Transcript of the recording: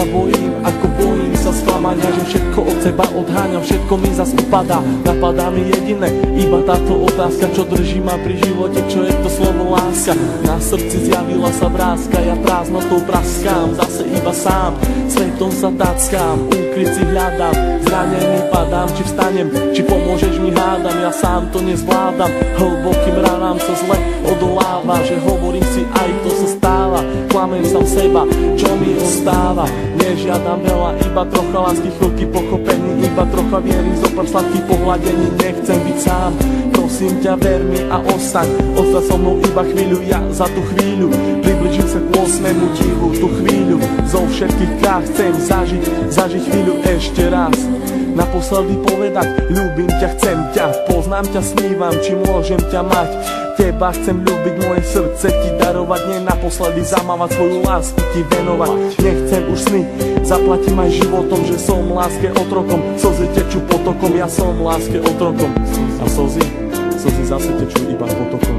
sa bojím, ako bojím sa sklamania, že všetko od seba odháňam, všetko mi zas upadá. Napadá mi jediné, iba táto otázka, čo drží ma pri živote, čo je to slovo láska. Na srdci zjavila sa vrázka, ja prázdnotou praskám, zase iba sám, svetom sa tackám, úkryt si hľadám, zranený padám, či vstanem, či pomôžeš mi hádam, ja sám to nezvládam, hlbokým ranám sa zle odoláva, že hovorím si aj to sa stáva, klamem sám seba, čo mi ostáva, nežiadam veľa, iba trocha lásky, chvíľky pochopení, iba trocha viery, zopár sladkých pohľadení, nechcem byť sám, prosím ťa ver mi a ostaň so mnou iba chvíľu, ja za tú chvíľu približím sa k 8. divu, tú chvíľu zo všetkých krát chcem zažiť chvíľu ešte raz, naposledy povedať ľúbim ťa, chcem ťa, poznám ťa, snívam, či môžem ťa mať, teba chcem ľúbiť, moje srdce ti darovať, nie naposledy zamávať, svoju lásku ti venovať, nechcem už sny, zaplatím aj životom, že som láske otrokom, slzy tečú potokom, ja som láske otrokom a slzy zase tečú iba potokom.